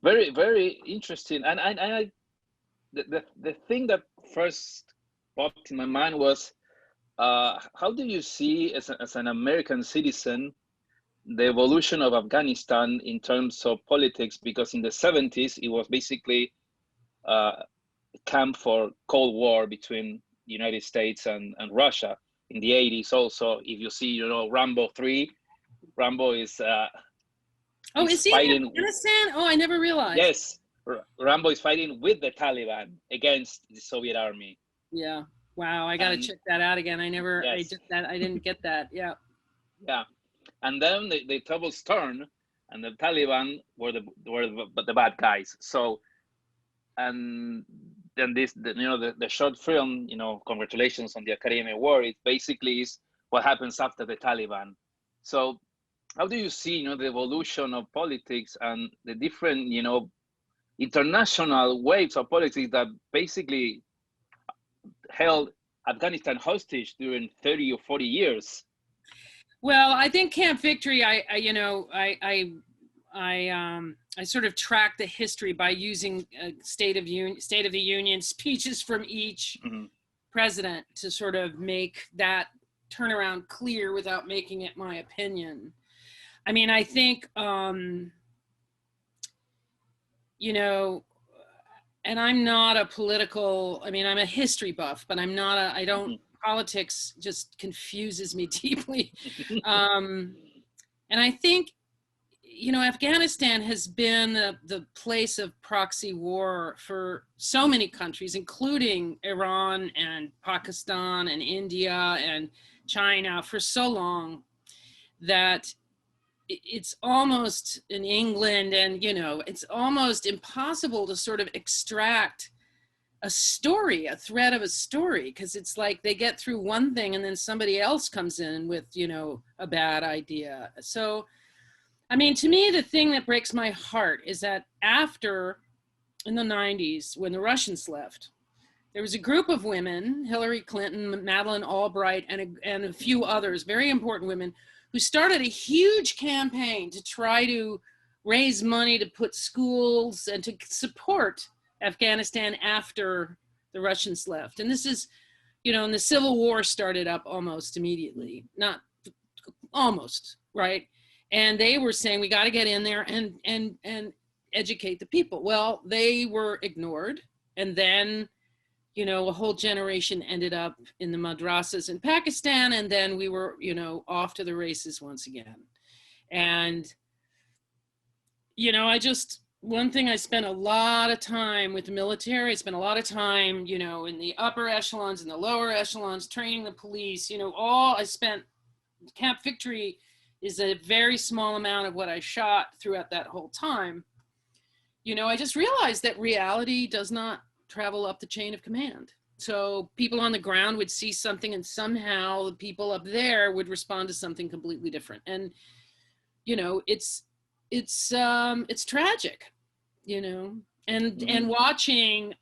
Very, very interesting. And the thing that first popped in my mind was, how do you see, as an American citizen, the evolution of Afghanistan in terms of politics? Because in the 70s, it was basically a camp for Cold War between the United States and Russia. In the 80s, also, if you see, Rambo 3, Rambo Oh, is is he in fighting. Afghanistan? Oh, I never realized. Yes, Rambo is fighting with the Taliban against the Soviet army. Yeah. Wow, I got to And check that out again. yes, I didn't get that. Yeah. yeah. And then the tables turn, and the Taliban were the bad guys. So, and then the short film, congratulations on the Academy Award. It basically is what happens after the Taliban. So, how do you see, the evolution of politics and the different, international waves of politics that basically held Afghanistan hostage during 30 or 40 years? Well, I think Camp Victory, I sort of track the history by using State of the Union speeches from each Mm-hmm. president to sort of make that turnaround clear without making it my opinion. I mean, I think, and I'm not a political, I mean, I'm a history buff, but I don't, politics just confuses me deeply. And I think, Afghanistan has been the place of proxy war for so many countries, including Iran and Pakistan and India and China for so long that it's almost in England, and it's almost impossible to sort of extract a thread of a story, because it's like they get through one thing and then somebody else comes in with a bad idea. So I mean, to me, the thing that breaks my heart is that after, in the 90s, when the Russians left, there was a group of women, Hillary Clinton, Madeleine Albright, and a few others, very important women, who started a huge campaign to try to raise money to put schools and to support Afghanistan after the Russians left. And this is, and the Civil War started up almost immediately, not almost, right? And they were saying, we got to get in there and educate the people. Well, they were ignored. And then, a whole generation ended up in the madrasas in Pakistan. And then we were, off to the races once again. And, one thing, I spent a lot of time with the military. I spent a lot of time, in the upper echelons and the lower echelons, training the police, Camp Victory is a very small amount of what I shot throughout that whole time. I just realized that reality does not travel up the chain of command. So people on the ground would see something, and somehow the people up there would respond to something completely different. And, it's tragic, and watching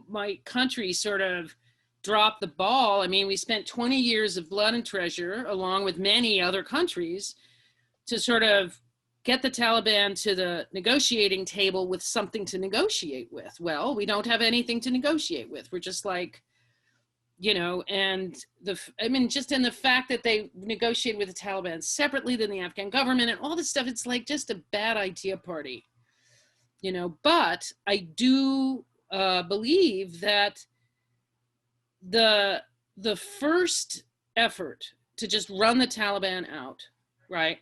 my country sort of drop the ball. I mean, we spent 20 years of blood and treasure, along with many other countries, to sort of get the Taliban to the negotiating table with something to negotiate with. Well, we don't have anything to negotiate with. We're just like, and just in the fact that they negotiated with the Taliban separately than the Afghan government and all this stuff, it's like just a bad idea party, but I do believe that the first effort to just run the Taliban out, right,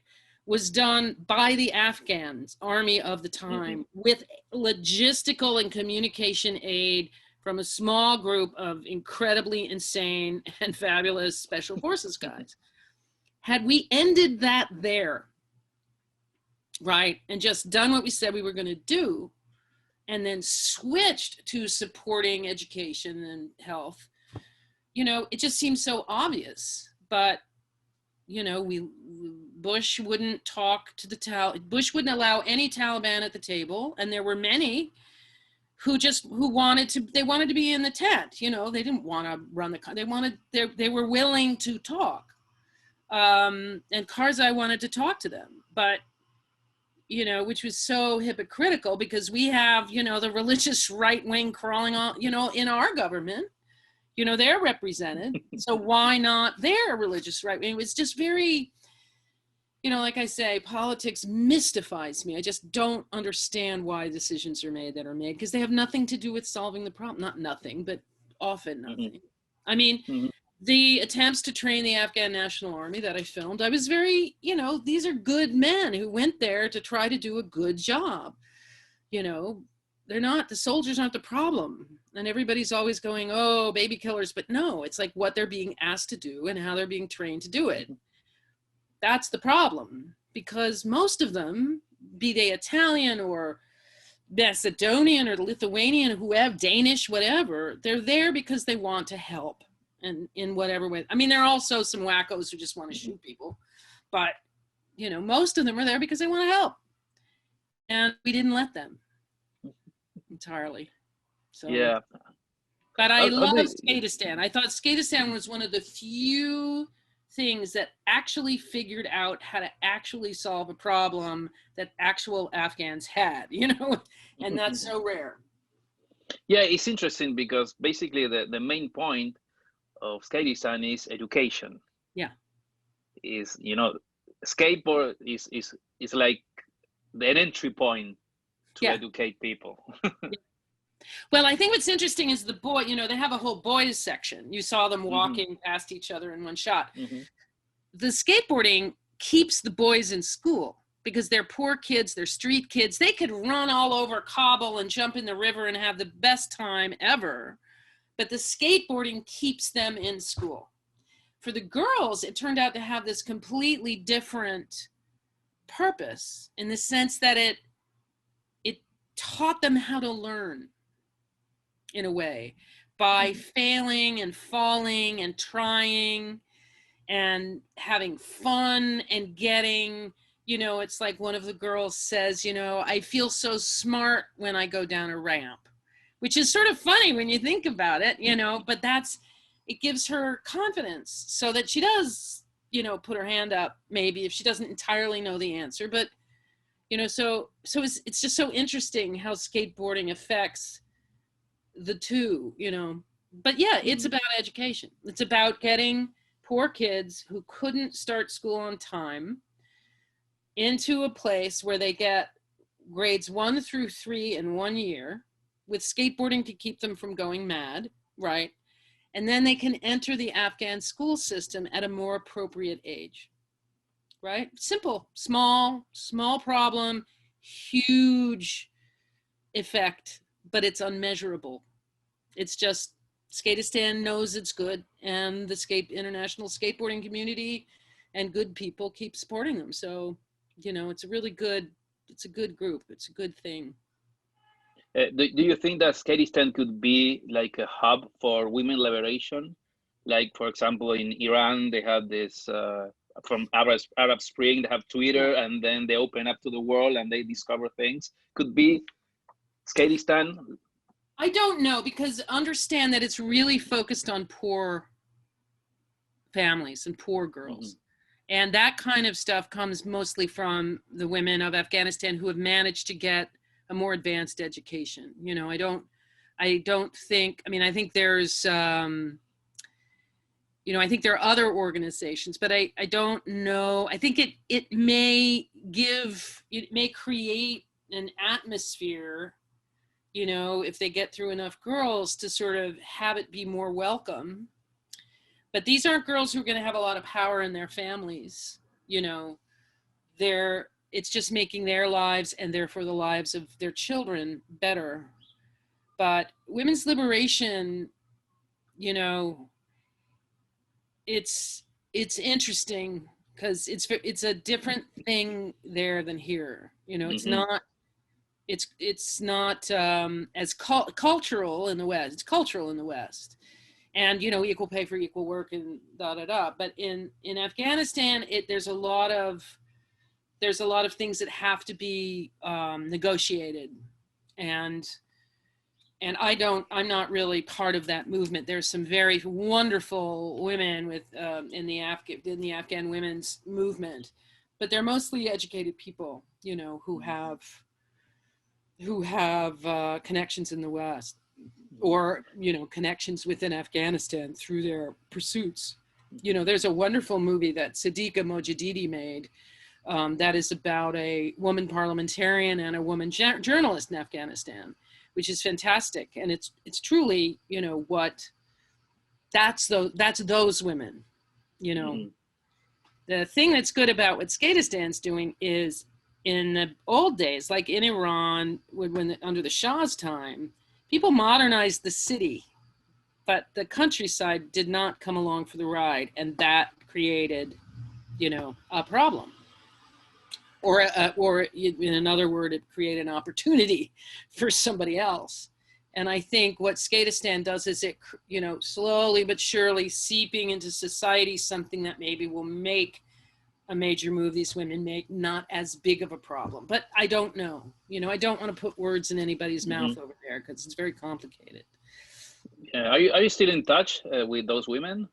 was done by the Afghans army of the time with logistical and communication aid from a small group of incredibly insane and fabulous special forces guys. Had we ended that there, right, and just done what we said we were going to do, and then switched to supporting education and health, it just seems so obvious. But, Bush wouldn't talk to Bush wouldn't allow any Taliban at the table. And there were many who wanted to be in the tent. They didn't want to run they were willing to talk. And Karzai wanted to talk to them, but you know, which was so hypocritical because we have, you know, the religious right wing crawling on, you know, in our government, you know, they're represented. So why not their religious right wing? It was just very, you know, like I say, politics mystifies me. I just don't understand why decisions are made that are made because they have nothing to do with solving the problem. Not nothing, but often nothing. I mean, the attempts to train the Afghan National Army that I filmed, I was very, you know, these are good men who went there to try to do a good job. You know, they're not, the soldiers aren't the problem. And everybody's always going, oh, baby killers. But no, it's like what they're being asked to do and how they're being trained to do it. That's the problem, because most of them, be they Italian or Macedonian or Lithuanian, whoever, Danish, whatever, they're there because they want to help. And in whatever way. I mean, there are also some wackos who just want to shoot people, but you know, most of them are there because they want to help, and we didn't let them entirely. So Yeah, but I love Skatistan. I thought Skatistan was one of the few things that actually figured out how to actually solve a problem that actual Afghans had, you know, and that's so rare. Yeah, it's interesting because basically the main point of Skatistan is education. Yeah. Is, you know, skateboard is like an entry point to educate people. Well, I think what's interesting is the boy, you know, they have a whole boys section. You saw them walking past each other in one shot. The skateboarding keeps the boys in school because they're poor kids, they're street kids. They could run all over cobble and jump in the river and have the best time ever. But the skateboarding keeps them in school. For the girls, it turned out to have this completely different purpose in the sense that it taught them how to learn in a way by failing and falling and trying and having fun and getting, you know, it's like one of the girls says, you know, I feel so smart when I go down a ramp. Which is sort of funny when you think about it, you know, but it gives her confidence so that she does, you know, put her hand up maybe if she doesn't entirely know the answer. But, you know, so it's just so interesting how skateboarding affects the two, you know. But yeah, it's about education. It's about getting poor kids who couldn't start school on time into a place where they get grades 1 through 3 in 1 year, with skateboarding to keep them from going mad, right? And then they can enter the Afghan school system at a more appropriate age, right? Simple, small problem, huge effect, but it's unmeasurable. It's just Skatistan knows it's good, and the international skateboarding community and good people keep supporting them. So, you know, it's a good group. It's a good thing. Do you think that Skatistan could be like a hub for women liberation? Like, for example, in Iran, they have this, from Arab Spring, they have Twitter, and then they open up to the world and they discover things. Could be Skatistan? I don't know, because understand that it's really focused on poor families and poor girls. And that kind of stuff comes mostly from the women of Afghanistan who have managed to get a more advanced education. You know, I don't think, I mean, I think there's, you know, I think there are other organizations, but I don't know. I think it may create an atmosphere, you know, if they get through enough girls to sort of have it be more welcome. But these aren't girls who are going to have a lot of power in their families, you know. It's just making their lives and therefore the lives of their children better. But women's liberation, you know, it's interesting because it's a different thing there than here. You know, it's not as cultural in the West. It's cultural in the West. And, you know, equal pay for equal work and da-da-da. But in Afghanistan, there's a lot of things that have to be negotiated, and I'm not really part of that movement. There's some very wonderful women with in the Afghan women's movement, but they're mostly educated people, you know, who have connections in the West, or, you know, connections within Afghanistan through their pursuits. You know, there's a wonderful movie that Sadiqa Mojadidi made that is about a woman parliamentarian and a woman journalist in Afghanistan, which is fantastic. And it's truly, you know, that's those women, you know. Mm-hmm. The thing that's good about what Skatistan's doing is, in the old days, like in Iran, under the Shah's time, people modernized the city, but the countryside did not come along for the ride, and that created, you know, a problem. Or in another word, it created an opportunity for somebody else. And I think what Skatistan does is it, you know, slowly but surely seeping into society, something that maybe will make a major move these women make not as big of a problem. But I don't know. You know, I don't want to put words in anybody's mouth over there, because it's very complicated. Yeah. Are you still in touch with those women?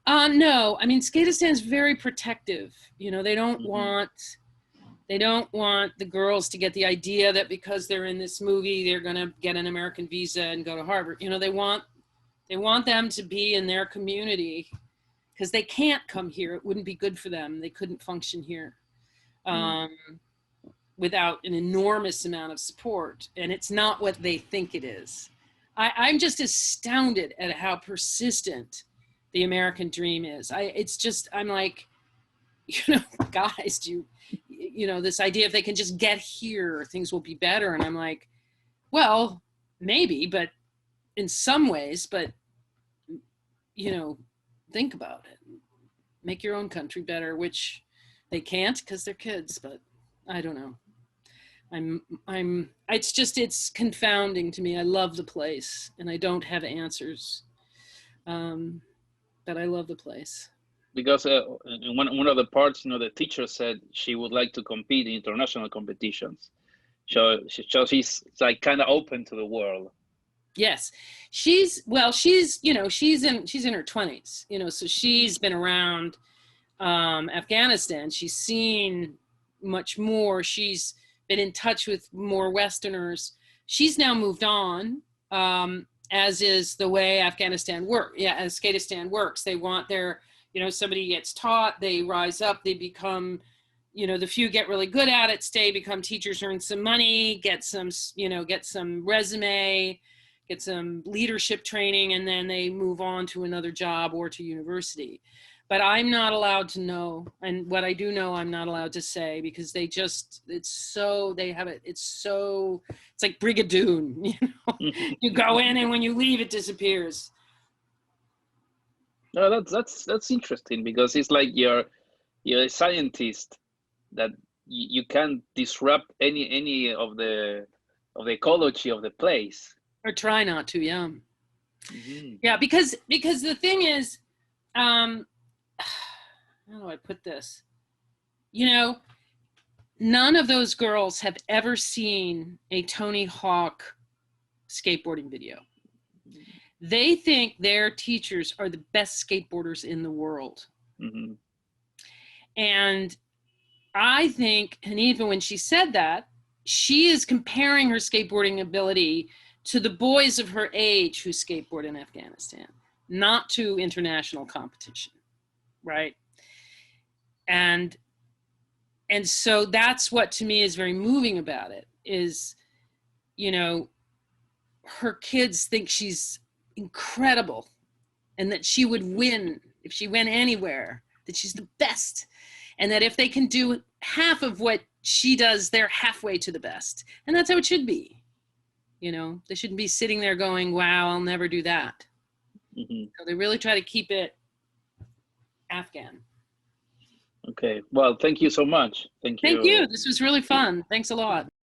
No. I mean, Skatistan is very protective. You know, they don't want the girls to get the idea that because they're in this movie, they're going to get an American visa and go to Harvard. You know, they want them to be in their community, because they can't come here. It wouldn't be good for them. They couldn't function here without an enormous amount of support. And it's not what they think it is. I'm just astounded at how persistent the American dream is. I'm like, you know, guys, you know, this idea if they can just get here, things will be better. And I'm like, well, maybe, but in some ways, but, you know, think about it. Make your own country better, which they can't because they're kids, but I don't know. It's confounding to me. I love the place and I don't have answers, but I love the place. Because in one of the parts, you know, the teacher said she would like to compete in international competitions. So she's like kind of open to the world. Yes, she's you know, she's in her 20s, you know, so she's been around Afghanistan. She's seen much more. She's been in touch with more Westerners. She's now moved on, as is the way Afghanistan works. Yeah, as Skatistan works, they want their, you know, somebody gets taught, they rise up, they become, you know, the few get really good at it, stay, become teachers, earn some money, get some resume, get some leadership training, and then they move on to another job or to university. But I'm not allowed to know. And what I do know, I'm not allowed to say, because it's like Brigadoon, you know, you go in and when you leave, it disappears. No, that's interesting, because it's like you're a scientist that you can't disrupt any of the ecology of the place. Or try not to, yeah. Mm-hmm. Yeah, because the thing is, how do I put this? You know, none of those girls have ever seen a Tony Hawk skateboarding video. They think their teachers are the best skateboarders in the world. Mm-hmm. And I think, and even when she said that, she is comparing her skateboarding ability to the boys of her age who skateboard in Afghanistan, not to international competition, right? And so that's what to me is very moving about it, is, you know, her kids think she's incredible and that she would win if she went anywhere, that she's the best, and that if they can do half of what she does, they're halfway to the best. And that's how it should be. You know, they shouldn't be sitting there going, wow, I'll never do that. Mm-hmm. So they really try to keep it Afghan. Okay. Well, thank you so much. Thank you. Thank you. This was really fun. Thanks a lot.